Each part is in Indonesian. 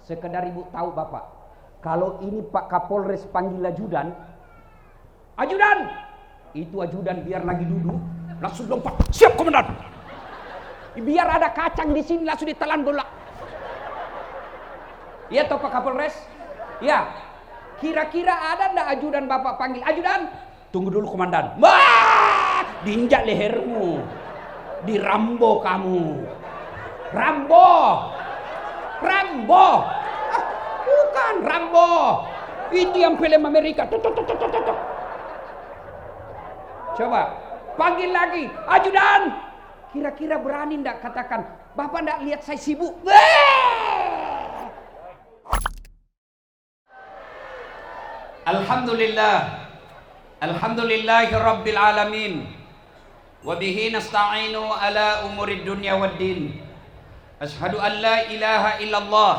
Sekedar ibu tahu Bapak, kalau ini Pak Kapolres panggil ajudan, ajudan, itu ajudan biar lagi duduk, langsung lompat, siap komandan. Biar ada kacang di sini langsung ditelan bola. Iya toh Pak Kapolres? Ya. Kira-kira ada ndak ajudan Bapak panggil, ajudan? Tunggu dulu komandan. Wah, diinjak lehermu. Dirambo kamu. Rambo. Rambo. Ah, bukan Rambo. Itu yang film Amerika. Coba panggil lagi, ajudan. Kira-kira berani ndak katakan, Bapak ndak lihat saya sibuk? Alhamdulillah. Alhamdulillahi rabbil alamin. Wa bihi nasta'inu ala umurid dunya waddin. Ashhadu an la ilaha illallah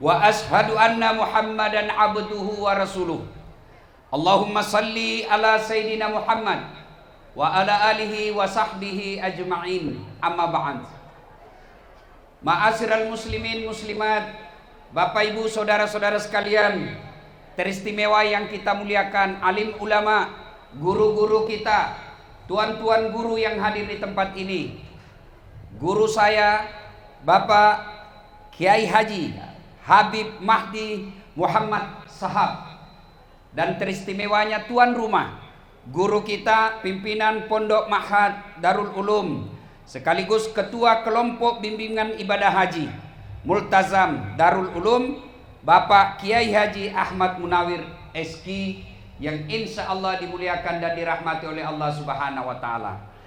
wa ashhadu anna Muhammadan abduhu wa rasuluh. Allahumma salli ala Sayyidina Muhammad wa ala alihi wa sahbihi ajma'in. Amma ba'd. Ma'asyiral muslimin muslimat, Bapak Ibu saudara-saudara sekalian teristimewa yang kita muliakan, alim ulama, guru-guru kita, tuan-tuan guru yang hadir di tempat ini. Guru saya Bapak Kiai Haji Habib Mahdi Muhammad Sahab, dan teristimewanya tuan rumah, guru kita pimpinan Pondok Ma'had Darul Ulum sekaligus ketua kelompok bimbingan ibadah haji Multazam Darul Ulum, Bapak Kiai Haji Ahmad Munawir SK, yang insya Allah dimuliakan dan dirahmati oleh Allah Subhanahu wa Ta'ala.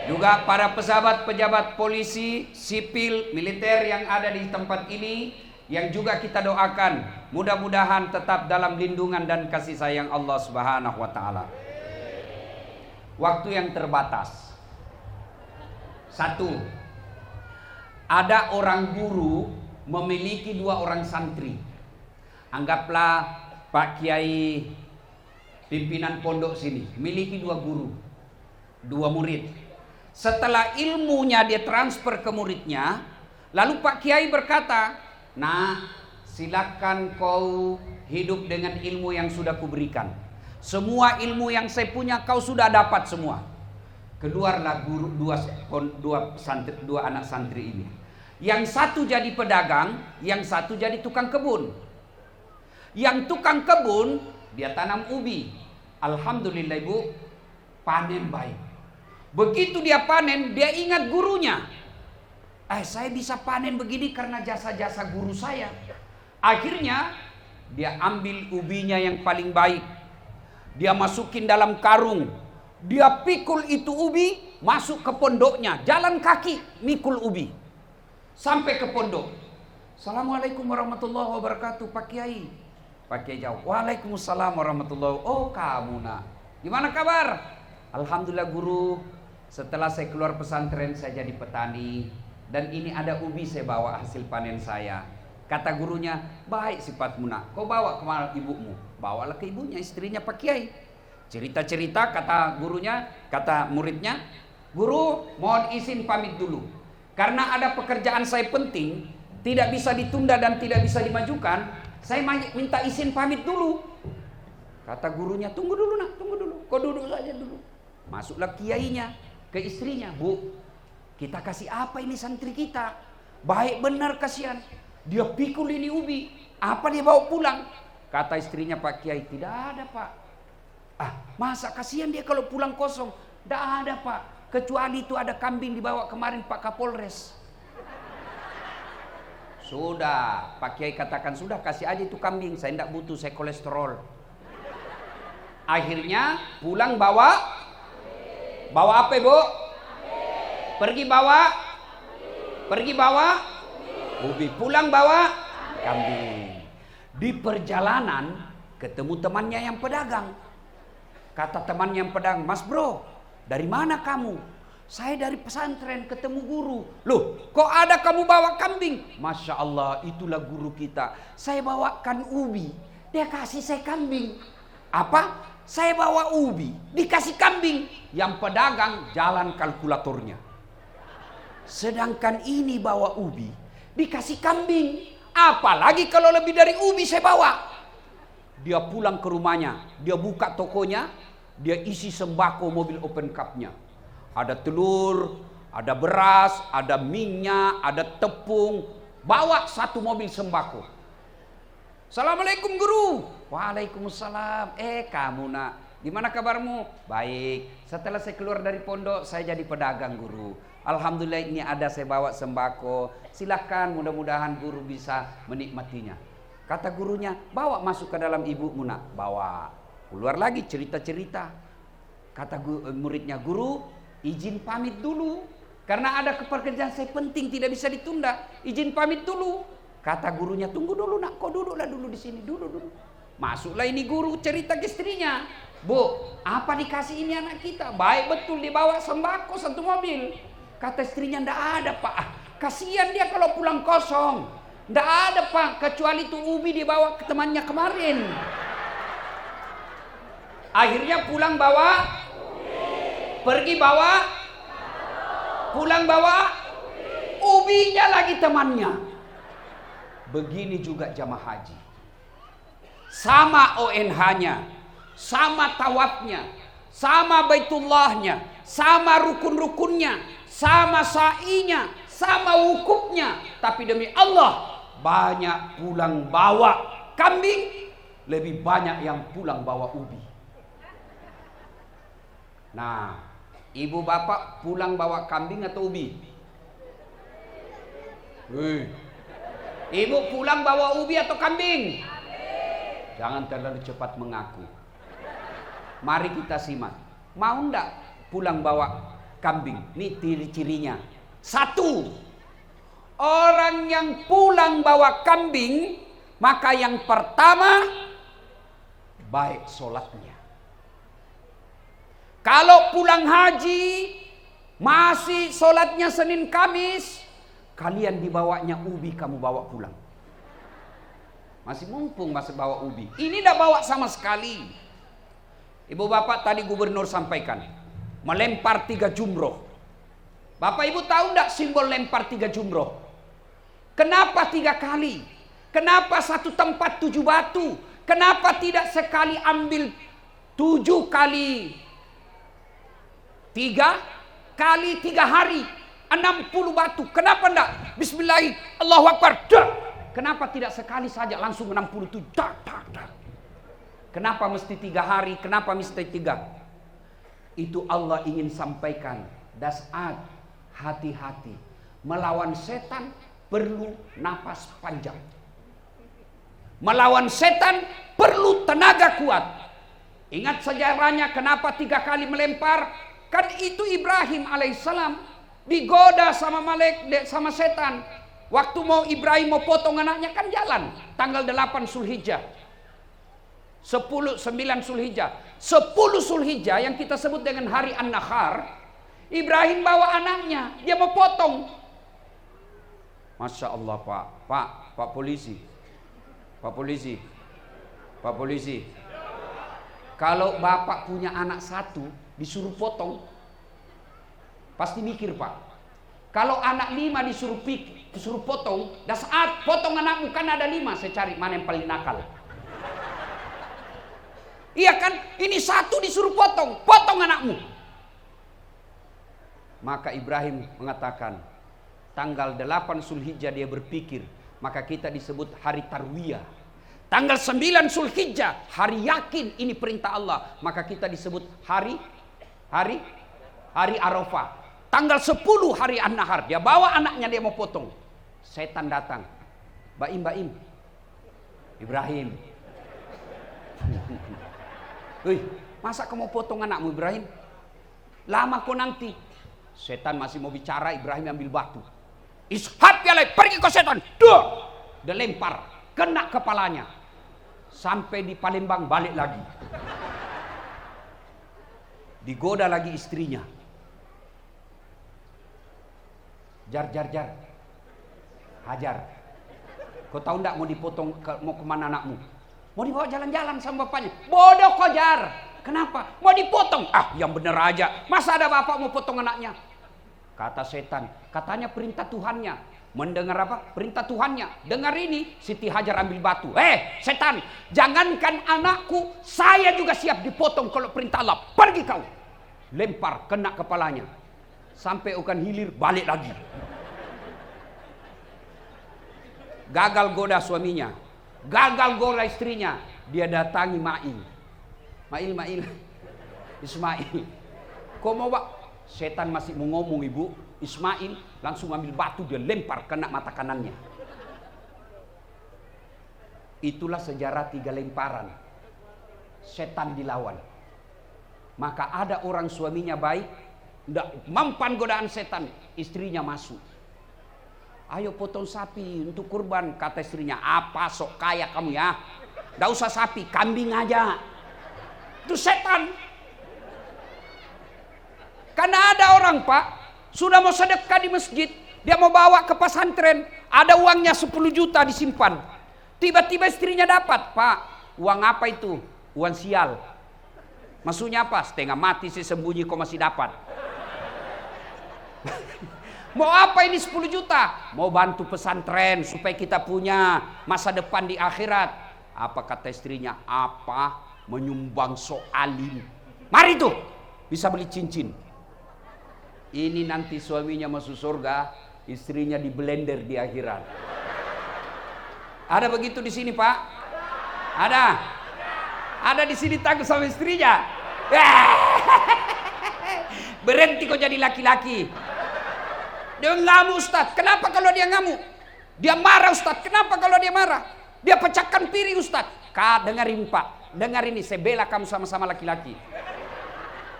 Juga para pejabat polisi, sipil, militer yang ada di tempat ini, yang juga kita doakan mudah-mudahan tetap dalam lindungan dan kasih sayang Allah Subhanahu wa Ta'ala. Waktu yang terbatas. Satu, ada orang guru memiliki 2 orang santri. Anggaplah Pak Kiai pimpinan pondok sini memiliki 2 guru, 2 murid. Setelah ilmunya dia transfer ke muridnya, lalu Pak Kiai berkata, "Nah, silakan kau hidup dengan ilmu yang sudah kuberikan. Semua ilmu yang saya punya kau sudah dapat semua." Keluarlah guru 2 anak santri ini. Yang satu jadi pedagang, yang satu jadi tukang kebun. Yang tukang kebun dia tanam ubi. Alhamdulillah Ibu, panen baik. Begitu dia panen, dia ingat gurunya. Saya bisa panen begini karena jasa-jasa guru saya. Akhirnya dia ambil ubinya yang paling baik. Dia masukin dalam karung. Dia pikul itu ubi, masuk ke pondoknya, jalan kaki mikul ubi. Sampai ke pondok. Assalamualaikum warahmatullahi wabarakatuh Pak Kiai. Pak Kiai jawab, "Waalaikumsalam warahmatullahi wabarakatuh." "Oh kamu nak, gimana kabar?" "Alhamdulillah guru, setelah saya keluar pesantren saya jadi petani, dan ini ada ubi saya bawa hasil panen saya." Kata gurunya, "Baik sifatmu nak, kau bawa kemana ibumu?" "Bawalah ke ibunya, istrinya Pak Kiai." Cerita-cerita kata gurunya, kata muridnya, "Guru, mohon izin pamit dulu. Karena ada pekerjaan saya penting, tidak bisa ditunda dan tidak bisa dimajukan, saya minta izin pamit dulu." Kata gurunya, "Tunggu dulu nak, tunggu dulu. Kau duduk saja dulu." Masuklah kiainya ke istrinya, "Bu, kita kasih apa ini santri kita? Baik benar kasihan. Dia pikul ini ubi. Apa dia bawa pulang?" Kata istrinya Pak Kiai, "Tidak ada Pak." Masa kasihan dia kalau pulang kosong?" "Tidak ada Pak. Kecuali itu ada kambing dibawa kemarin Pak Kapolres." "Sudah," Pak Kiai katakan, "sudah kasih aja itu kambing, saya tidak butuh, saya kolesterol." Akhirnya pulang bawa apa Ibu? Pergi bawa ubi, pulang bawa kambing. Di perjalanan ketemu temannya yang pedagang. Kata temannya yang pedagang, "Mas bro, dari mana kamu?" "Saya dari pesantren ketemu guru." "Loh, kok ada kamu bawa kambing?" "Masya Allah, itulah guru kita. Saya bawakan ubi, dia kasih saya kambing." "Apa? Saya bawa ubi, dikasih kambing?" Yang pedagang jalan kalkulatornya. Sedangkan ini bawa ubi, dikasih kambing. Apalagi kalau lebih dari ubi saya bawa. Dia pulang ke rumahnya, dia buka tokonya, dia isi sembako mobil open cup-nya. Ada telur, ada beras, ada minyak, ada tepung. Bawa satu mobil sembako. Assalamualaikum guru. Waalaikumsalam. Kamu nak, gimana kabarmu? Baik. Setelah saya keluar dari pondok, saya jadi pedagang guru. Alhamdulillah ini ada saya bawa sembako. Silahkan, mudah-mudahan guru bisa menikmatinya. Kata gurunya, bawa masuk ke dalam ibumu nak. Bawa. Keluar lagi cerita-cerita. Kata muridnya, guru izin pamit dulu. Karena ada pekerjaan saya penting tidak bisa ditunda. Izin pamit dulu. Kata gurunya, tunggu dulu nak, kau duduklah dulu di sini, dulu. Masuklah ini guru cerita ke istrinya. Bu, apa dikasih ini anak kita? Baik betul, dibawa sembako satu mobil. Kata istrinya, ndak ada pak. Kasihan dia kalau pulang kosong. Ndak ada pak, kecuali itu ubi dibawa ke temannya kemarin. Akhirnya pulang bawa, pergi bawa, pulang bawa, ubinya lagi temannya. Begini juga jamaah haji. Sama ONH-nya, sama tawafnya, sama Baitullahnya, sama rukun-rukunnya, sama sa'inya, sama wukufnya. Tapi demi Allah, banyak pulang bawa kambing, lebih banyak yang pulang bawa ubi. Nah, ibu bapak pulang bawa kambing atau ubi? Ibu pulang bawa ubi atau kambing? Jangan terlalu cepat mengaku. Mari kita simak. Mau ndak pulang bawa kambing? Ini ciri-cirinya. 1. Orang yang pulang bawa kambing, maka yang pertama baik sholatnya. Kalau pulang haji masih sholatnya Senin Kamis, kalian dibawanya ubi, kamu bawa pulang. Masih mumpung masih bawa ubi. Ini tidak bawa sama sekali. Ibu bapak tadi gubernur sampaikan, melempar 3 jumroh. Bapak ibu tahu tidak simbol lempar 3 jumroh? Kenapa 3 kali? Kenapa satu tempat 7 batu? Kenapa tidak sekali ambil 7 kali 3 kali 3 hari? 60 batu. Kenapa enggak? Bismillah, Allahu Akbar. Dah. Kenapa tidak sekali saja langsung 67? Dah. Kenapa mesti 3 hari? Kenapa mesti 3? Itu Allah ingin sampaikan. Das'ad, hati-hati. Melawan setan perlu napas panjang. Melawan setan perlu tenaga kuat. Ingat sejarahnya kenapa 3 kali melempar? Kan itu Ibrahim alaihissalam digoda sama setan. Waktu mau Ibrahim mau potong anaknya kan jalan. Tanggal 8 Zulhijjah. 9 Zulhijjah. 10 Zulhijjah yang kita sebut dengan hari An-Nahar. Ibrahim bawa anaknya. Dia mau potong. Masya Allah Pak polisi. Pak polisi. Kalau bapak punya anak 1 disuruh potong, pasti mikir Pak. Kalau anak 5 disuruh potong, dah saat potong anakmu kan ada 5, saya cari mana yang paling nakal. Iya kan? Ini 1 disuruh potong anakmu. Maka Ibrahim mengatakan, tanggal 8 Zulhijjah dia berpikir, maka kita disebut hari Tarwiyah. Tanggal 9 Zulhijjah, hari yakin ini perintah Allah, maka kita disebut hari Arafah. Tanggal 10 hari An-Nahar, dia bawa anaknya, dia mau potong. Setan datang. Baim. Ibrahim. Masa kamu potong anakmu Ibrahim? Lama kok nanti. Setan masih mau bicara, Ibrahim ambil batu. Ishab ya leh, pergi ke setan. Dia lempar, kena kepalanya. Sampai di Palembang balik lagi. Digoda lagi istrinya. Jar. Hajar. Kau tahu enggak mau dipotong mau kemana anakmu? Mau dibawa jalan-jalan sama bapaknya. Bodoh kau Jar. Kenapa? Mau dipotong. Yang bener aja. Masa ada bapak mau potong anaknya? Kata setan. Katanya perintah Tuhannya. Mendengar apa? Perintah Tuhannya. Dengar ini, Siti Hajar ambil batu. Setan, jangankan anakku, saya juga siap dipotong kalau perintah Allah. Pergi kau. Lempar, kena kepalanya. Sampai akan hilir, balik lagi. Gagal goda suaminya. Gagal goda istrinya. Dia datangi Mail. Mail. Ismail. Kau mau pak? Setan masih mau ngomong ibu. Ismail langsung ambil batu, dia lempar kena mata kanannya. Itulah sejarah 3 lemparan. Setan dilawan. Maka ada orang suaminya baik, tidak mampan godaan setan, istrinya masuk. Ayo potong sapi untuk kurban, kata istrinya. Apa sok kaya kamu ya? Tidak usah sapi, kambing aja. Itu setan. Karena ada orang pak, sudah mau sedekah di masjid, dia mau bawa ke pesantren, ada uangnya 10 juta disimpan. Tiba-tiba istrinya dapat, Pak, uang apa itu? Uang sial. Maksudnya apa? Setengah mati sih sembunyi kok masih dapat. Mau apa ini 10 juta? Mau bantu pesantren supaya kita punya masa depan di akhirat. Apa kata istrinya? Apa? Menyumbang soalin. Mari tuh, bisa beli cincin. Ini nanti suaminya masuk surga, istrinya di blender di akhirat. Ada begitu di sini pak? Ada? Ada di sini takut sama istrinya? Berhenti kau jadi laki-laki. Dia ngamuk Ustaz. Kenapa kalau dia ngamuk? Dia marah Ustaz. Kenapa kalau dia marah? Dia pecahkan piring Ustaz. Dengarin pak, dengar ini, saya bela kamu sama-sama laki-laki.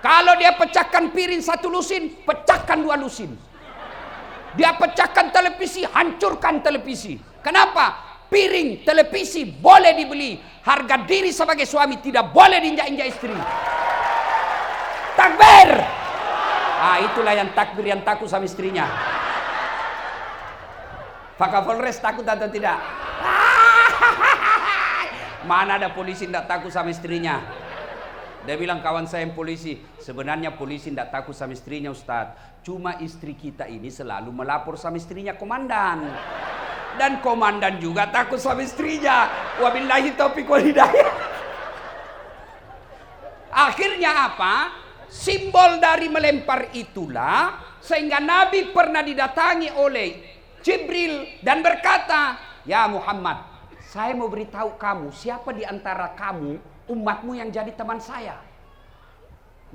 Kalau dia pecahkan piring 1 lusin, pecahkan 2 lusin. Dia pecahkan televisi, hancurkan televisi. Kenapa? Piring, televisi boleh dibeli. Harga diri sebagai suami tidak boleh diinjak-injak istri. Takbir! Itulah yang takbir yang takut sama istrinya. Pak Kapolres takut atau tidak? Mana ada polisi tidak takut sama istrinya? Dia bilang kawan saya yang polisi, sebenarnya polisi tidak takut sama istrinya Ustadz. Cuma istri kita ini selalu melapor sama istrinya komandan. Dan komandan juga takut sama istrinya. Wabillahi taufiq wal hidayah. Akhirnya apa? Simbol dari melempar itulah sehingga Nabi pernah didatangi oleh Jibril dan berkata, ya Muhammad, saya mau beritahu kamu siapa di antara kamu umatmu yang jadi teman saya.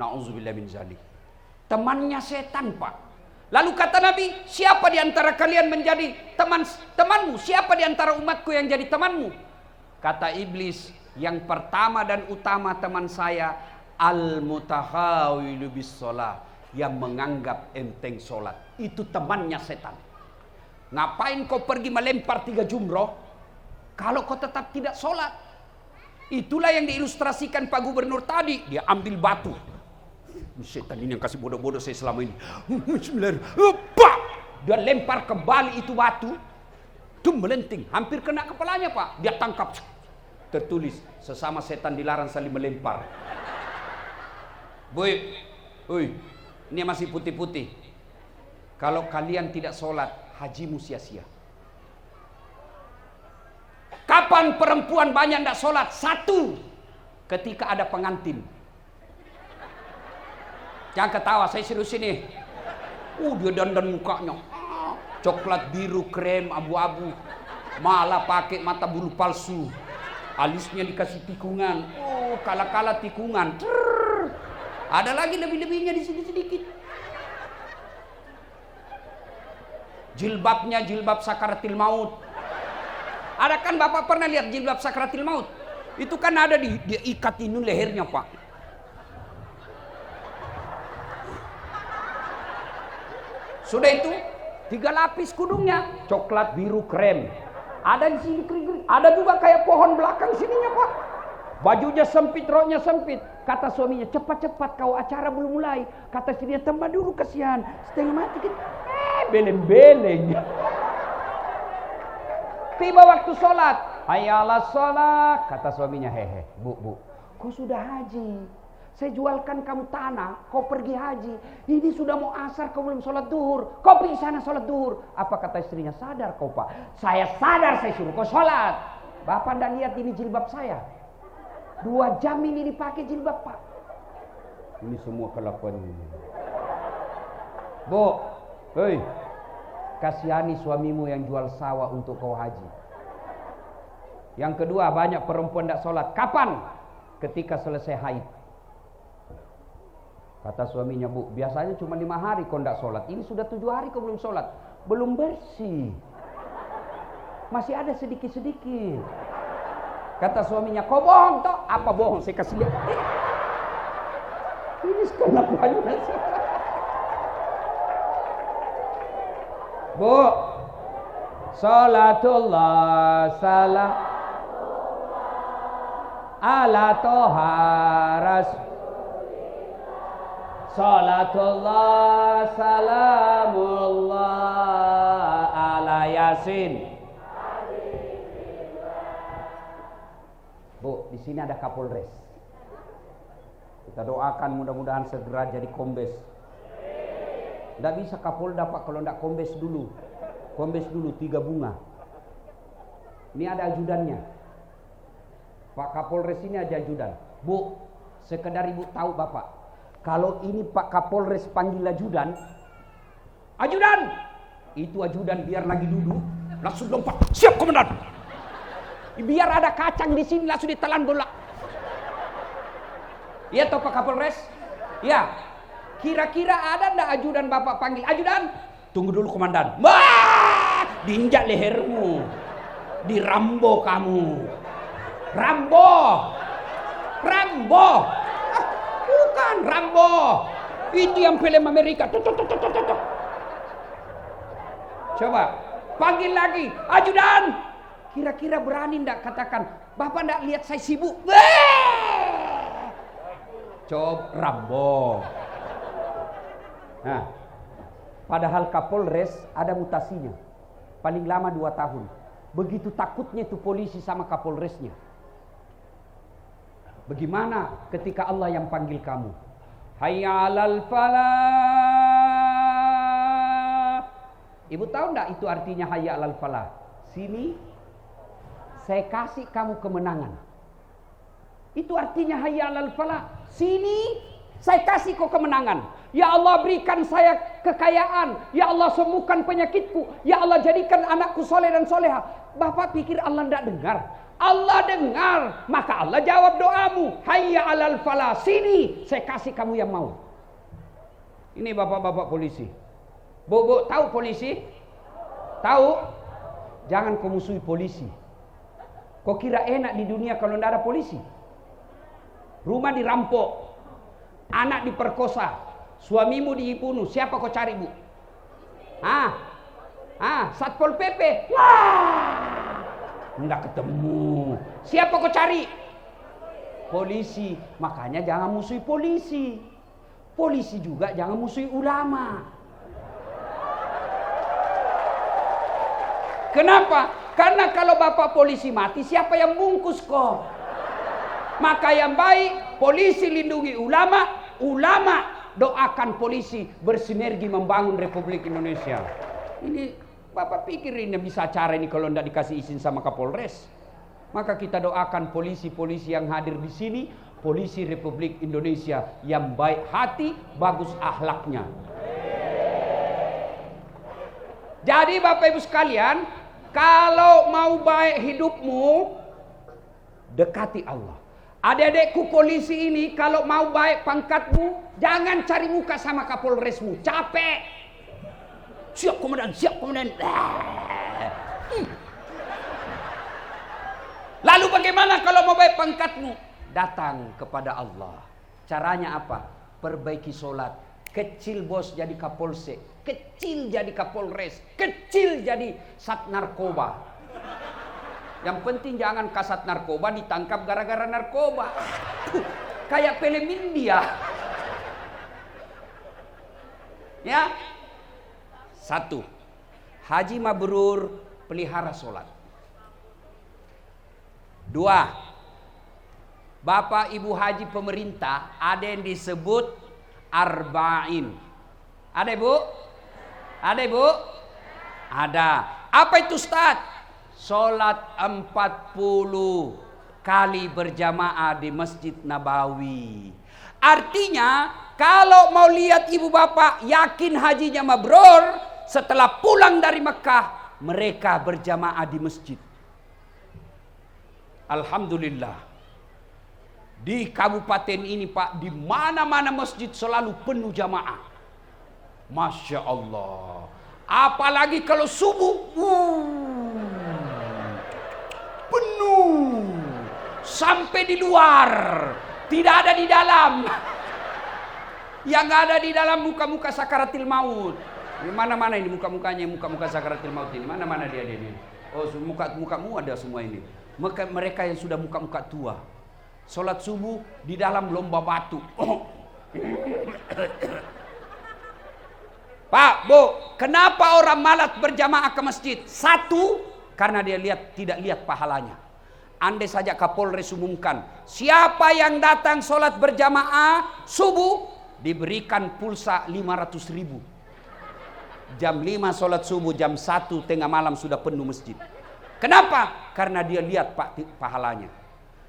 Na'udzubillah min zalik. Temannya setan pak. Lalu kata Nabi, siapa di antara kalian menjadi temanmu? Siapa di antara umatku yang jadi temanmu? Kata iblis, yang pertama dan utama teman saya, al-mutahawilu bis sholat, yang menganggap enteng sholat. Itu temannya setan. Ngapain kau pergi melempar 3 jumroh kalau kau tetap tidak sholat? Itulah yang diilustrasikan Pak Gubernur tadi. Dia ambil batu. Setan ini yang kasih bodoh-bodoh saya selama ini. Dia lempar kembali itu batu. Itu melenting. Hampir kena kepalanya Pak. Dia tangkap. Tertulis, sesama setan dilarang saling melempar. Boy, ini masih putih-putih. Kalau kalian tidak sholat, hajimu sia-sia. Kapan perempuan banyak tidak sholat? 1, ketika ada pengantin. Jangan ketawa, saya serius ini. Dia dandan mukanya. Coklat, biru, krem, abu-abu. Malah pakai mata bulu palsu. Alisnya dikasih tikungan. Kala-kala tikungan. Ada lagi lebih-lebihnya di sini sedikit. Jilbabnya jilbab sakaratil maut. Ada kan Bapak pernah lihat jilbab sakratil maut? Itu kan ada dia ikat ini lehernya Pak. Sudah itu 3 lapis kudungnya, coklat, biru, krem. Ada di sini kering-kering. Ada juga kayak pohon belakang sininya Pak. Bajunya sempit, roknya sempit. Kata suaminya, cepat-cepat kau, acara belum mulai. Kata istrinya, tambah dulu kasihan. Setengah mati kan. Beleng-beleng. Tiba waktu sholat, hayyalah sholat, kata suaminya, hehe, bu, kau sudah haji, Saya jualkan kamu tanah, kau pergi haji. Ini sudah mau asar, kau belum sholat duhur. Kau pergi sana sholat duhur. Apa kata istrinya? Sadar kau Pak. Saya sadar, saya suruh kau sholat. Bapak tidak lihat ini jilbab saya. 2 jam ini dipakai jilbab Pak. Ini semua kelakuan ini. Bu, hei, kasihani suamimu yang jual sawah untuk kau haji. Yang kedua, banyak perempuan tidak sholat. Kapan? Ketika selesai haid. Kata suaminya, Bu, biasanya cuma 5 hari kau tidak sholat. Ini sudah 7 hari kau belum sholat. Belum bersih. Masih ada sedikit-sedikit. Kata suaminya, kau bohong toh? Apa bohong? Saya kasih lihat. Ini sekolah banyak. Bu, salatullah salam ala toha rasul. Salatullah salamullah ala Yasin. Bu, di sini ada Kapolres. Kita doakan mudah-mudahan segera jadi kombes. Tidak bisa Kapolda Pak kalau tidak kombes dulu. Kombes dulu 3 bunga. Ini ada ajudannya. Pak Kapolres ini ada ajudan. Bu, sekedar Ibu tahu Bapak. Kalau ini Pak Kapolres panggil ajudan, ajudan! Itu ajudan biar lagi duduk, langsung lompat, siap komandan! Biar ada kacang di sini langsung ditelan bola. Iya toh Pak Kapolres? Ya. Kira-kira ada ndak ajudan Bapak panggil? Ajudan! Tunggu dulu komandan. Wah! Diinjak lehermu. Dirambo kamu. Rambo! Rambo! Bukan Rambo. Itu yang film Amerika. Coba panggil lagi, ajudan. Kira-kira berani ndak katakan, Bapak ndak lihat saya sibuk? Coba Rambo. Nah, padahal Kapolres ada mutasinya. Paling lama 2 tahun. Begitu takutnya itu polisi sama Kapolresnya. Bagaimana ketika Allah yang panggil kamu? Hayya 'alal falah. Ibu tahu enggak itu artinya hayya 'alal falah? Sini saya kasih kamu kemenangan. Itu artinya hayya 'alal falah. Sini saya kasih kau kemenangan. Ya Allah berikan saya kekayaan. Ya Allah sembuhkan penyakitku. Ya Allah jadikan anakku soleh dan soleha. Bapak pikir Allah enggak dengar? Allah dengar, maka Allah jawab doamu. Hayya 'alal falah, sini saya kasih kamu yang mau. Ini bapak-bapak polisi. Bu, tahu polisi? Tahu? Jangan kau musuhi polisi. Kau kira enak di dunia kalau tidak ada polisi? Rumah dirampok, anak diperkosa, suamimu dibunuh. Siapa kau cari, Bu? Satpol PP. Wah! Nggak ketemu. Siapa kau cari? Polisi. Makanya jangan musuhi polisi. Polisi juga jangan musuhi ulama. Kenapa? Karena kalau bapak polisi mati, siapa yang bungkus kok? Maka yang baik, polisi lindungi ulama, ulama doakan polisi bersinergi membangun Republik Indonesia. Ini Bapak pikir ini bisa acara ini kalau tidak dikasih izin sama Kapolres? Maka kita doakan polisi-polisi yang hadir di sini, polisi Republik Indonesia yang baik hati, bagus akhlaknya. Jadi Bapak Ibu sekalian, kalau mau baik hidupmu, dekati Allah. Adik-adikku polisi ini, kalau mau baik pangkatmu, jangan cari muka sama Kapolresmu, capek. Siap komandan, siap komandan. Lalu bagaimana kalau mau baik pangkatmu? Datang kepada Allah. Caranya apa? Perbaiki solat. Kecil bos jadi kapolsek, kecil jadi kapolres, kecil jadi sat narkoba. Yang penting jangan kasat narkoba ditangkap gara-gara narkoba. Kayak film India. Ya. 1. Haji mabrur, pelihara solat. 2. Bapak Ibu haji pemerintah ada yang disebut arba'in. Ada Ibu? Ada Ibu? Ada. Apa itu Ustaz? Sholat 40 kali berjamaah di Masjid Nabawi. Artinya kalau mau lihat ibu bapak yakin hajinya mabrur, setelah pulang dari Mekah mereka berjamaah di masjid. Alhamdulillah. Di kabupaten ini Pak, di mana-mana masjid selalu penuh jamaah. Masya Allah. Apalagi kalau subuh, penuh sampai di luar, tidak ada di dalam. Yang ada di dalam muka-muka sakaratil maut. Di mana-mana ini muka-mukanya, muka-muka sakaratil maut ini. Mana-mana dia ini? Oh, muka-mukamu ada semua ini. Mereka yang sudah muka-muka tua. Sholat subuh di dalam lomba batu. Pak, Bu, kenapa orang malas berjamaah ke masjid? Satu, karena dia tidak lihat pahalanya. Andai saja Kapolres umumkan, siapa yang datang sholat berjamaah subuh diberikan pulsa 500.000. Jam 5 sholat subuh, jam 1 tengah malam sudah penuh masjid. Kenapa? Karena dia lihat pahalanya.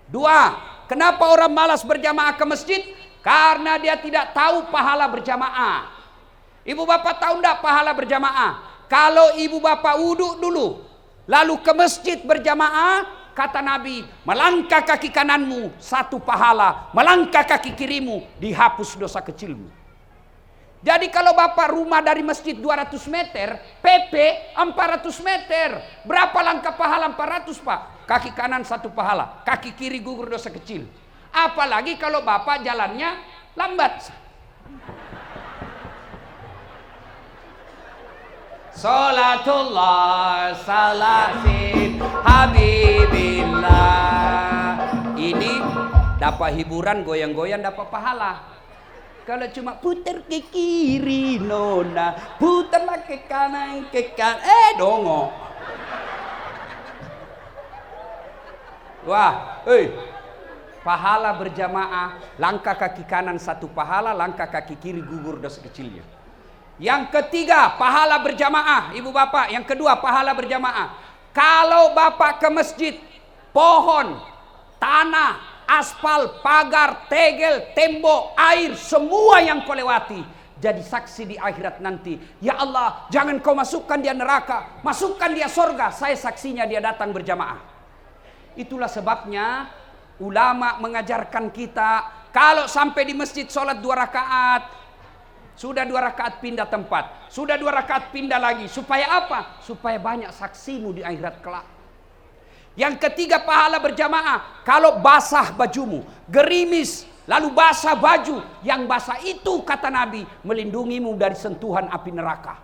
Dua, kenapa orang malas berjamaah ke masjid? Karena dia tidak tahu pahala berjamaah. Ibu bapak tahu enggak pahala berjamaah? Kalau ibu bapak wudhu dulu, lalu ke masjid berjamaah, kata Nabi, melangkah kaki kananmu 1 pahala, melangkah kaki kirimu dihapus dosa kecilmu. Jadi kalau bapak rumah dari masjid 200 meter, PP 400 meter. Berapa langkah pahala 400 Pak? Kaki kanan 1 pahala, kaki kiri gugur dosa kecil. Apalagi kalau bapak jalannya lambat. Salatullah salatin habibillah. Ini dapat hiburan, goyang-goyang dapat pahala. Kalau cuma putar ke kiri nona, putarlah ke kanan dongo. Wah, pahala berjamaah, langkah kaki kanan 1 pahala, langkah kaki kiri gugur dosa kecilnya. Yang ketiga, pahala berjamaah, ibu bapak. Yang kedua, pahala berjamaah. Kalau bapak ke masjid, pohon, tanah, aspal, pagar, tegel, tembok, air, semua yang kau lewati jadi saksi di akhirat nanti. Ya Allah, jangan kau masukkan dia neraka, masukkan dia surga. Saya saksinya dia datang berjamaah. Itulah sebabnya ulama mengajarkan kita, kalau sampai di masjid sholat 2 rakaat, sudah 2 rakaat pindah tempat, sudah 2 rakaat pindah lagi. Supaya apa? Supaya banyak saksimu di akhirat kelak. Yang ketiga, pahala berjamaah. Kalau basah bajumu, gerimis, lalu basah baju, yang basah itu kata Nabi melindungimu dari sentuhan api neraka.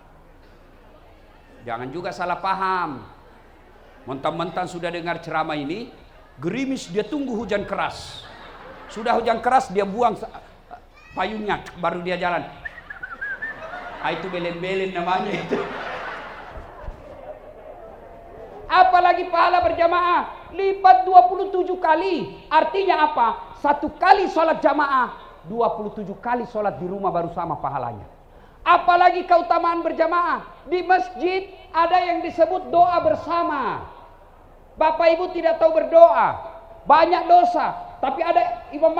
Jangan juga salah paham. Mentang-mentang sudah dengar ceramah ini, gerimis dia tunggu hujan keras. Sudah hujan keras dia buang payungnya, baru dia jalan. Itu belen-belen namanya itu. Apalagi pahala berjamaah lipat 27 kali. Artinya apa? 1 kali sholat jamaah, 27 kali sholat di rumah baru sama pahalanya. Apalagi keutamaan berjamaah. Di masjid ada yang disebut doa bersama. Bapak ibu tidak tahu berdoa, banyak dosa. Tapi ada Imam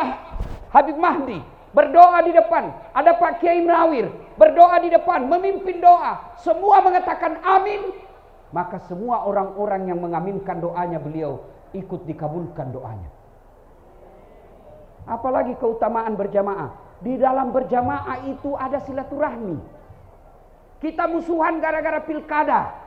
Habib Mahdi berdoa di depan, ada Pak Kiai Munawir berdoa di depan, memimpin doa. Semua mengatakan amin. Maka semua orang-orang yang mengaminkan doanya beliau ikut dikabulkan doanya. Apalagi keutamaan berjamaah. Di dalam berjamaah itu ada silaturahmi. Kita musuhan gara-gara pilkada,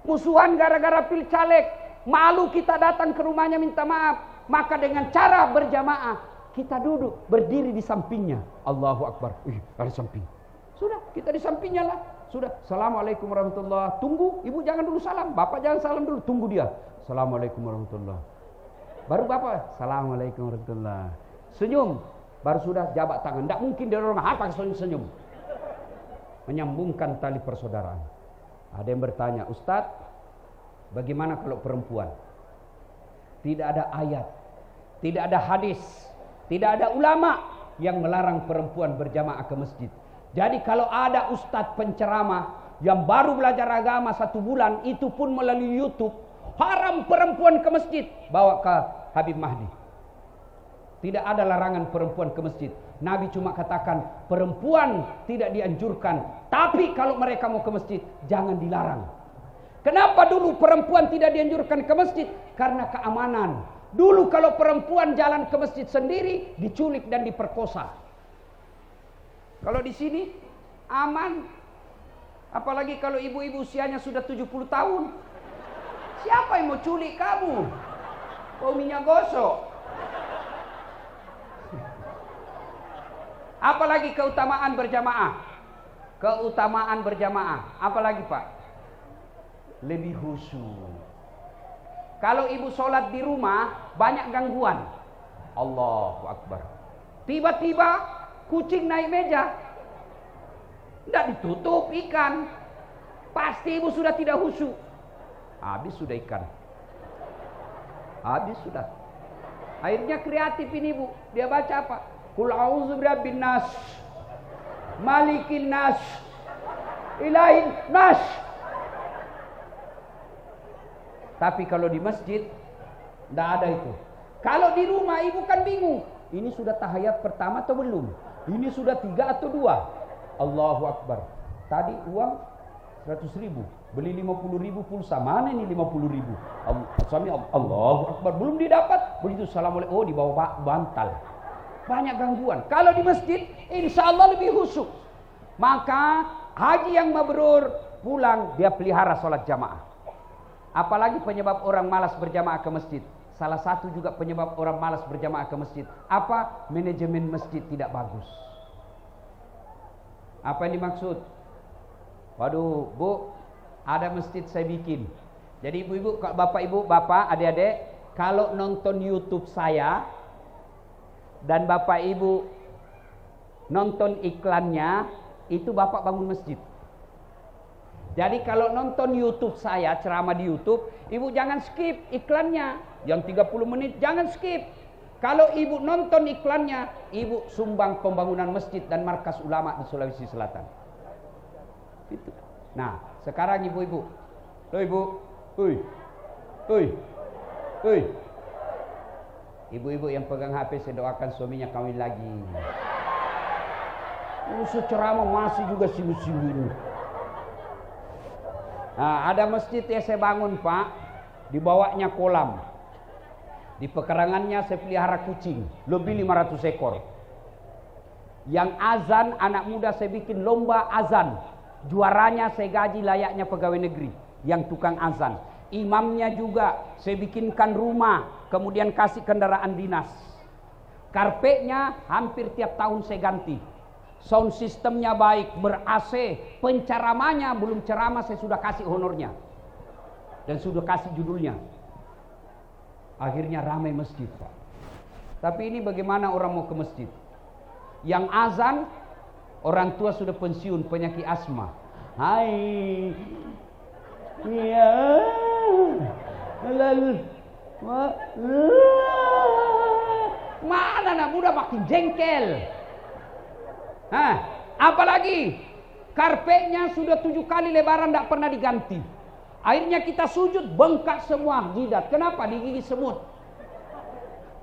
musuhan gara-gara pilcaleg, malu kita datang ke rumahnya minta maaf. Maka dengan cara berjamaah, kita duduk berdiri di sampingnya. Allahu Akbar. Ada samping. Sudah, kita di sampingnya lah. Sudah, Assalamualaikum warahmatullahi. Tunggu, ibu jangan dulu salam, bapak jangan salam dulu, tunggu dia. Assalamualaikum warahmatullahi. Baru bapak, Assalamualaikum warahmatullahi. Senyum, baru sudah jabat tangan. Tidak mungkin dia orang apa senyum. Menyambungkan tali persaudaraan. Ada yang bertanya, Ustadz, bagaimana kalau perempuan? Tidak ada ayat tidak ada hadis, tidak ada ulama yang melarang perempuan berjamaah ke masjid. Jadi kalau ada ustadz penceramah yang baru belajar agama 1 bulan, itu pun melalui YouTube, haram perempuan ke masjid, bawa ke Habib Mahdi. Tidak ada larangan perempuan ke masjid. Nabi cuma katakan perempuan tidak dianjurkan, tapi kalau mereka mau ke masjid jangan dilarang. Kenapa dulu perempuan tidak dianjurkan ke masjid? Karena keamanan. Dulu kalau perempuan jalan ke masjid sendiri diculik dan diperkosa. Kalau di sini aman. Apalagi kalau ibu-ibu usianya sudah 70 tahun. Siapa yang mau culik kamu? Bau minyak gosok. Apalagi keutamaan berjamaah. Keutamaan berjamaah. Apalagi Pak? Lebih khusyuk. Kalau ibu sholat di rumah banyak gangguan. Allahu Akbar. Tiba-tiba kucing naik meja. Tidak ditutup ikan. Pasti ibu sudah tidak khusyuk. Habis sudah ikan. Habis sudah. Akhirnya kreatif ini ibu. Dia baca apa? Qul a'udzu birabbin nas, malikin nas, ilahin nas. Tapi kalau di masjid tidak ada itu. Kalau di rumah ibu kan bingung. Ini sudah tahiyat pertama atau belum? Ini sudah 3 atau 2? Allahu Akbar. Tadi uang 100.000, beli 50.000 pulsa. Mana ini 50.000? Suami Allahu Akbar, belum didapat. Begitu assalamualaikum, oh dibawa bantal. Banyak gangguan. Kalau di masjid insya Allah lebih khusyuk. Maka haji yang mabrur pulang dia pelihara sholat jamaah. Apalagi penyebab orang malas berjamaah ke masjid. Salah satu juga penyebab orang malas berjamaah ke masjid. Apa? Manajemen masjid tidak bagus. Apa yang dimaksud? Waduh, Bu, ada masjid saya bikin. Jadi ibu-ibu, bapak ibu, bapak, adik-adik, kalau nonton YouTube saya dan bapak ibu nonton iklannya, itu bapak bangun masjid. Jadi kalau nonton YouTube saya, ceramah di YouTube, ibu jangan skip iklannya. Yang 30 menit jangan skip. Kalau ibu nonton iklannya, ibu sumbang pembangunan masjid dan markas ulama di Sulawesi Selatan. Itu. Nah, sekarang ibu-ibu. Loh ibu. Uy. Ibu-ibu yang pegang HP, saya doakan suaminya kawin lagi. Usul ceramah masih juga sibuk-sibuk. Nah, ada masjid yang saya bangun Pak, di bawahnya kolam. Di pekarangannya saya pelihara kucing, lebih 500 ekor. Yang azan, anak muda saya bikin lomba azan. Juaranya saya gaji layaknya pegawai negeri, yang tukang azan. Imamnya juga saya bikinkan rumah, kemudian kasih kendaraan dinas. Karpetnya hampir tiap tahun saya ganti. Sound systemnya baik, ber-AC. Penceramahnya belum ceramah saya sudah kasih honornya. Dan sudah kasih judulnya. Akhirnya ramai masjid Pak. Tapi ini bagaimana orang mau ke masjid? Yang azan, orang tua sudah pensiun, penyakit asma. Hai. Ya. Mana anak muda makin jengkel. Apalagi karpetnya sudah 7 kali lebaran tidak pernah diganti. Akhirnya kita sujud bengkak semua jidat. Kenapa? Digigit semut.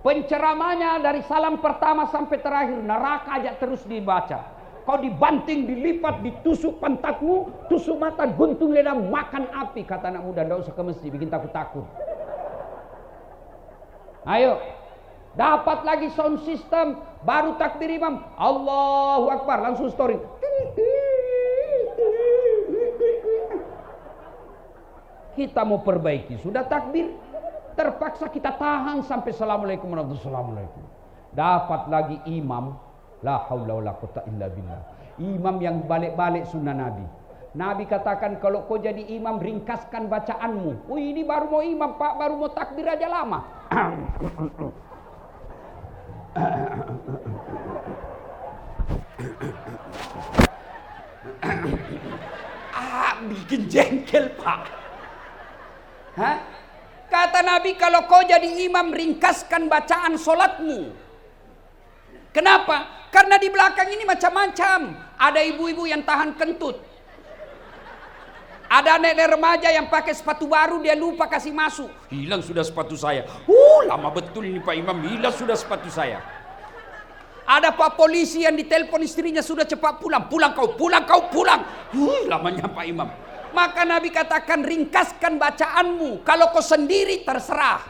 Penceramahnya dari salam pertama sampai terakhir neraka aja terus dibaca. Kau dibanting, dilipat, ditusuk pantatmu, tusuk mata, guntung lidah, makan api. Kata anak muda, tidak usah ke masjid, bikin takut-takut. Ayo, dapat lagi sound system, baru takbir imam, Allahu Akbar, langsung story. Kita mau perbaiki, sudah takbir, terpaksa kita tahan sampai assalamualaikum warahmatullahi wabarakatuh. Dapat lagi imam, la haula wala quwwata illa billah. Imam yang balik-balik sunnah Nabi. Nabi katakan kalau kau jadi imam ringkaskan bacaanmu. Ini baru mau imam Pak, baru mau takbir aja lama. Bikin jengkel Pak. Kata Kata Nabi, kalau kau jadi imam, ringkaskan bacaan solatmu. Kenapa? Karena di belakang ini macam-macam. Ada ibu-ibu yang tahan kentut. Ada nenek remaja yang pakai sepatu baru, dia lupa kasih masuk. Hilang sudah sepatu saya. Lama betul ini Pak Imam, hilang sudah sepatu saya. Ada Pak polisi yang ditelepon istrinya, sudah cepat pulang. Pulang kau, pulang kau, pulang. Lamanya Pak Imam. Maka Nabi katakan, ringkaskan bacaanmu. Kalau kau sendiri terserah.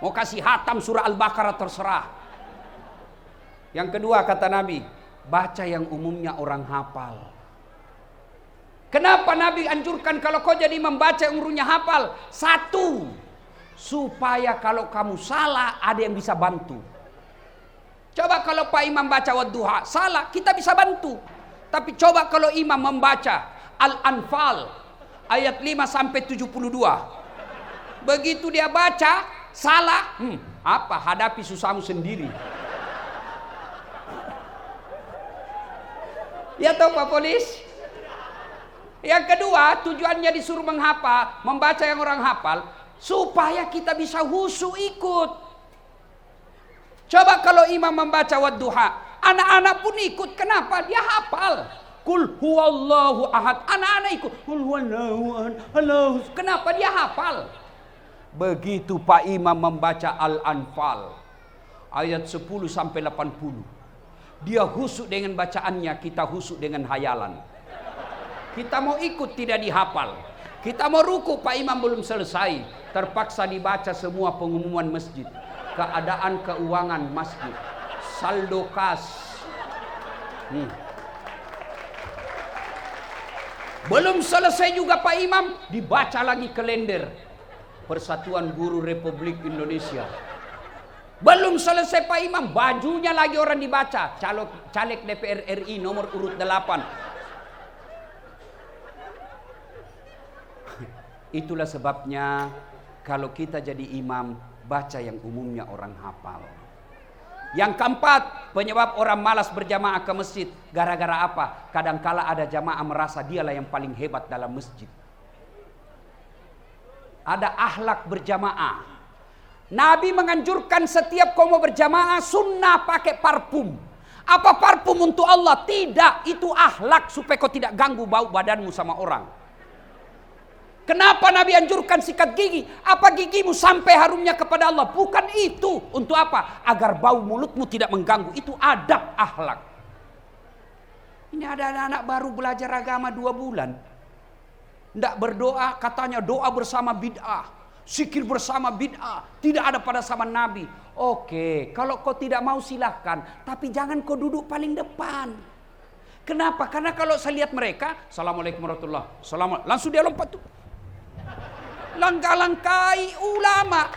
Mau kasih hatam surah Al-Baqarah terserah. Yang kedua kata Nabi, baca yang umumnya orang hafal. Kenapa Nabi anjurkan kalau kau jadi membaca yang umumnya hafal? Satu, supaya kalau kamu salah ada yang bisa bantu. Coba kalau Pak Imam baca wadduha salah, kita bisa bantu. Tapi coba kalau imam membaca Al-Anfal ayat 5 sampai 72. Begitu dia baca salah, apa? Hadapi susahmu sendiri. Ya tahu Pak Polis? Yang kedua, tujuannya disuruh menghafal, membaca yang orang hafal, supaya kita bisa khusyuk ikut. Coba kalau imam membaca wadduha, anak-anak pun ikut. Kenapa? Dia hafal. Qul huwallahu ahad. Anak-anak ikut. Qul huwallahu ahad. Allahu. Kenapa? Dia hafal. Begitu Pak Imam membaca Al-Anfal ayat 10 sampai 80. Dia khusyuk dengan bacaannya, kita khusyuk dengan hayalan. Kita mau ikut tidak dihafal. Kita mau ruku, Pak Imam belum selesai. Terpaksa dibaca semua pengumuman masjid. Keadaan keuangan masjid. Saldo kas. Belum selesai juga Pak Imam, dibaca lagi kalender Persatuan Guru Republik Indonesia. Belum selesai Pak Imam, bajunya lagi orang dibaca. Caleg DPR RI nomor urut 8. Itulah sebabnya kalau kita jadi imam, baca yang umumnya orang hafal. Yang keempat, penyebab orang malas berjamaah ke masjid. Gara-gara apa? Kadangkala ada jamaah merasa dialah yang paling hebat dalam masjid. Ada akhlak berjamaah. Nabi menganjurkan setiap kau mau berjamaah, sunnah pakai parfum. Apa parfum untuk Allah? Tidak, itu akhlak supaya kau tidak ganggu bau badanmu sama orang. Kenapa Nabi anjurkan sikat gigi? Apa gigimu sampai harumnya kepada Allah? Bukan itu. Untuk apa? Agar bau mulutmu tidak mengganggu. Itu adab akhlak. Ini ada anak-anak baru belajar agama 2 bulan. Tidak berdoa, katanya doa bersama bid'ah. Zikir bersama bid'ah. Tidak ada pada zaman Nabi. Oke, kalau kau tidak mau silahkan. Tapi jangan kau duduk paling depan. Kenapa? Karena kalau saya lihat mereka, Assalamualaikum warahmatullahi wabarakatuh. Langsung dia lompat tuh. Langkah-langkai ulama.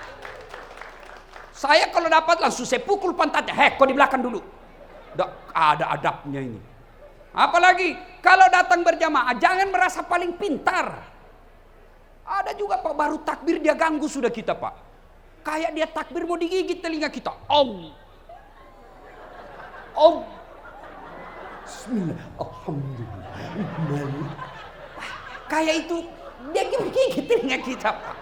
Saya kalau dapat langsung saya pukul pantatnya. Kau di belakang dulu. Ada adabnya ini. Apalagi kalau datang berjamaah, jangan merasa paling pintar. Ada juga Pak, baru takbir dia ganggu sudah kita Pak. Kayak dia takbir mau digigit telinga kita. Bismillah. Alhamdulillah. Kayak itu dia gigit telinga kita Pak.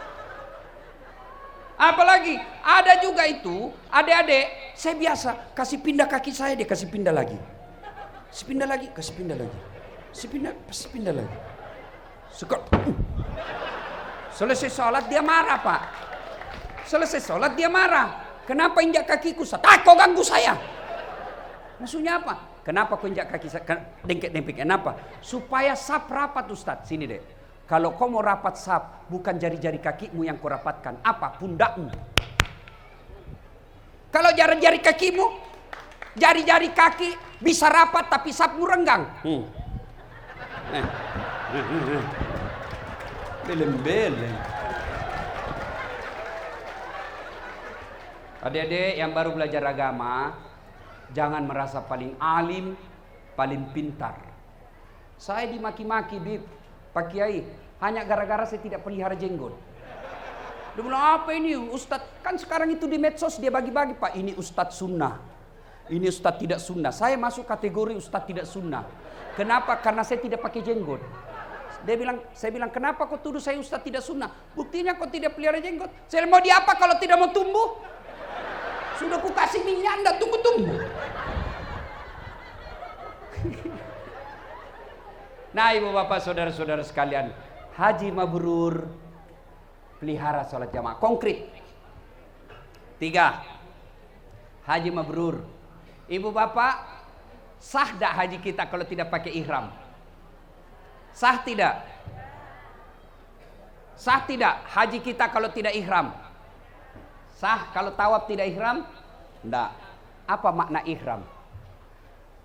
Apalagi ada juga itu adik-adik, saya biasa kasih pindah kaki saya, dia kasih pindah lagi. Kasih pindah lagi, kasih pindah lagi. Kasih pindah lagi. Selesai sholat dia marah Pak. Selesai sholat dia marah. Kenapa injak kakiku? Kau ganggu saya. Maksudnya apa? Kenapa kau injak kaki saya? Dengkek-dengkek. Kenapa? Supaya sap rapat Ustaz. Sini deh. Kalau kau mau rapat sap, bukan jari-jari kakimu yang kau rapatkan. Apa? Pundakmu. Kalau jari-jari kakimu, jari-jari kaki bisa rapat tapi sapmu renggang. Beleng-beleng. Adik-adik yang baru belajar agama, jangan merasa paling alim, paling pintar. Saya dimaki-maki, Bib, Pak Kiai, hanya gara-gara saya tidak pelihara jenggot. Dia bilang, apa ini Ustadz? Kan sekarang itu di medsos dia bagi-bagi Pak. Ini Ustadz sunnah, ini Ustadz tidak sunnah. Saya masuk kategori Ustadz tidak sunnah. Kenapa? Karena saya tidak pakai jenggot. Saya bilang, kenapa kau tuduh saya ustaz tidak sunnah? Buktinya kau tidak pelihara jenggot. Saya mau diapa kalau tidak mau tumbuh? Sudah ku kasih minyak, anda tunggu. Nah ibu bapak saudara-saudara sekalian, haji mabrur, pelihara sholat jamaah. Konkret. 3. Haji mabrur. Ibu bapak, sah tak haji kita kalau tidak pakai ihram? Sah tidak? Sah tidak haji kita kalau tidak ihram? Sah kalau tawaf tidak ihram? Tidak. Apa makna ihram?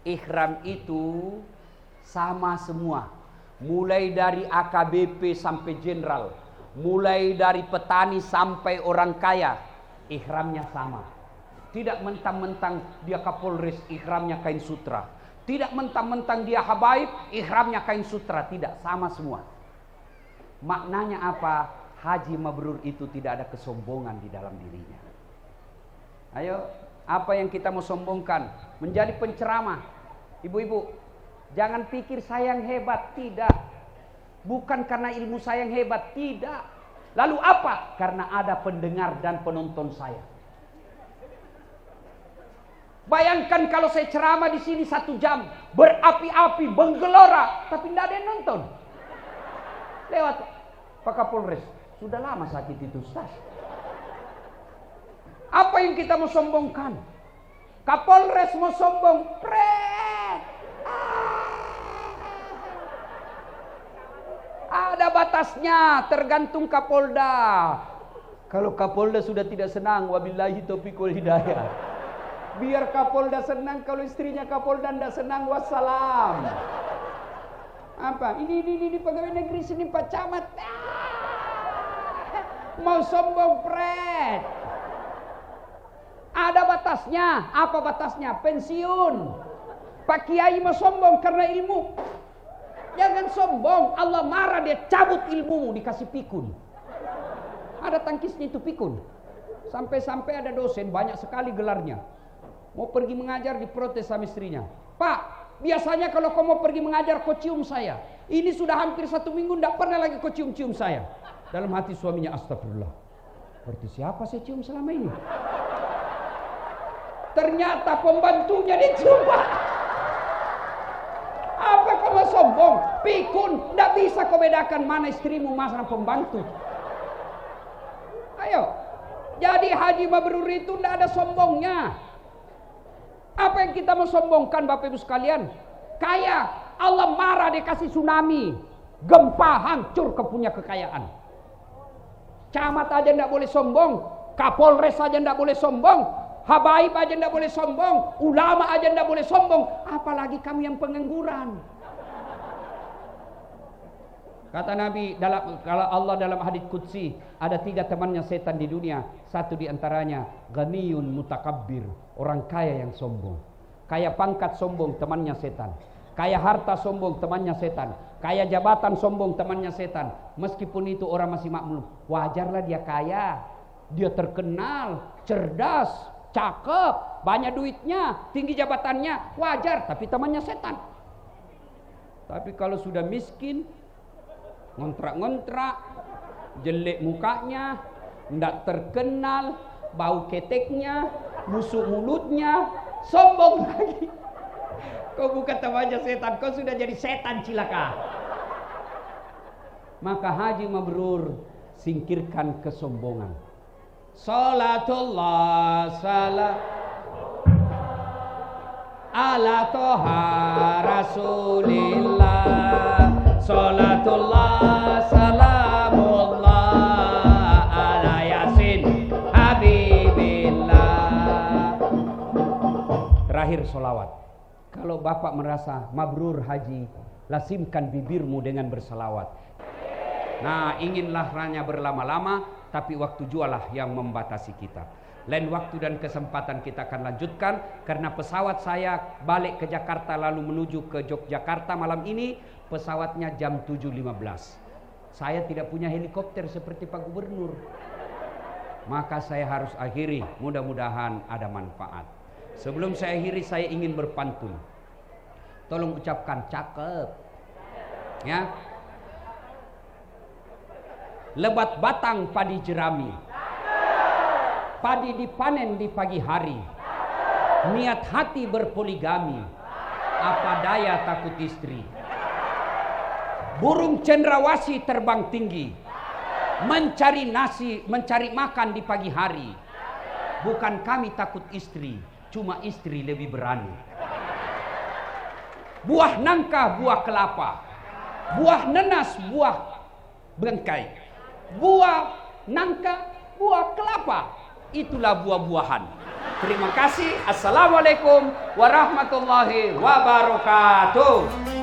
Ihram itu sama semua. Mulai dari AKBP sampai jenderal, mulai dari petani sampai orang kaya, ihramnya sama. Tidak mentang-mentang dia Kapolres, ihramnya kain sutra. Tidak mentang-mentang dia habaib, ihramnya kain sutra. Tidak, sama semua. Maknanya apa? Haji mabrur itu tidak ada kesombongan di dalam dirinya. Ayo, apa yang kita mau sombongkan? Menjadi penceramah. Ibu-ibu, jangan pikir saya yang hebat. Tidak. Bukan karena ilmu saya yang hebat. Tidak. Lalu apa? Karena ada pendengar dan penonton saya. Bayangkan kalau saya ceramah di sini 1 jam, berapi-api, menggelora, tapi tidak ada yang nonton. Lewat Pak Kapolres, sudah lama sakit itu Ustaz. Apa yang kita mau sombongkan? Kapolres mau sombong, ada batasnya, tergantung Kapolda. Kalau Kapolda sudah tidak senang, wabillahi taufiq wal hidayah. Biar Kapolda senang, kalau istrinya Kapolda tidak senang, wassalam. Apa? Ini pegawai negeri sini Pak Camat. Mau sombong pret. Ada batasnya. Apa batasnya? Pensiun. Pak Kiai mau sombong karena ilmu. Jangan sombong. Allah marah, dia cabut ilmumu, dikasih pikun. Ada tangkisnya itu pikun. Sampai-sampai ada dosen, banyak sekali gelarnya. Mau pergi mengajar, diprotes sama istrinya. Pak, biasanya kalau kau mau pergi mengajar, kau cium saya. Ini sudah hampir 1 minggu, tidak pernah lagi kau cium-cium saya. Dalam hati suaminya, astagfirullah. Berarti siapa saya cium selama ini? Ternyata pembantunya dicium, Pak. Apa kau mau sombong? Pikun, tidak bisa kau bedakan mana istrimu, mana pembantu. Ayo. Jadi haji mabrur itu tidak ada sombongnya. Apa yang kita mau sombongkan Bapak Ibu sekalian? Kaya, Allah marah, dia kasih tsunami, gempa, hancur kepunya kekayaan. Camat aja tidak boleh sombong, Kapolres aja tidak boleh sombong, habaib aja tidak boleh sombong, ulama aja tidak boleh sombong, apalagi kami yang pengangguran. Kata Nabi, kalau Allah dalam hadits qudsi, ada 3 temannya setan di dunia. 1 diantaranya ghaniyun mutakabbir, orang kaya yang sombong. Kaya pangkat sombong, temannya setan. Kaya harta sombong, temannya setan. Kaya jabatan sombong, temannya setan. Meskipun itu orang masih makmur, wajarlah dia kaya. Dia terkenal, cerdas, cakep, banyak duitnya, tinggi jabatannya, wajar, tapi temannya setan. Tapi kalau sudah miskin, ngontrak-ngontrak, jelek mukanya, tidak terkenal, bau keteknya, busuk mulutnya, sombong lagi. Kau bukan temannya setan, kau sudah jadi setan cilaka. Maka haji mabrur, singkirkan kesombongan. Salatullah salam ala toha rasulillah. Salatullah salamullah ala yasin habibillah. Terakhir solawat. Kalau Bapak merasa mabrur haji, lasimkan bibirmu dengan bersalawat. Nah, inginlah ranya berlama-lama, tapi waktu jualah yang membatasi kita. Lain waktu dan kesempatan kita akan lanjutkan, karena pesawat saya balik ke Jakarta lalu menuju ke Yogyakarta malam ini, pesawatnya jam 7.15. Saya tidak punya helikopter seperti Pak Gubernur, maka saya harus akhiri. Mudah-mudahan ada manfaat. Sebelum saya akhiri, saya ingin berpantun. Tolong ucapkan cakep, ya. lebat batang padi jerami. Padi dipanen di pagi hari. Niat hati berpoligami. Apa daya takut istri. Burung cendrawasih terbang tinggi. Mencari nasi, mencari makan di pagi hari. Bukan kami takut istri, cuma istri lebih berani. Buah nangka, buah kelapa. Buah nenas, buah bengkai. Buah nangka, buah kelapa. Itulah buah-buahan. Terima kasih. Assalamualaikum warahmatullahi wabarakatuh.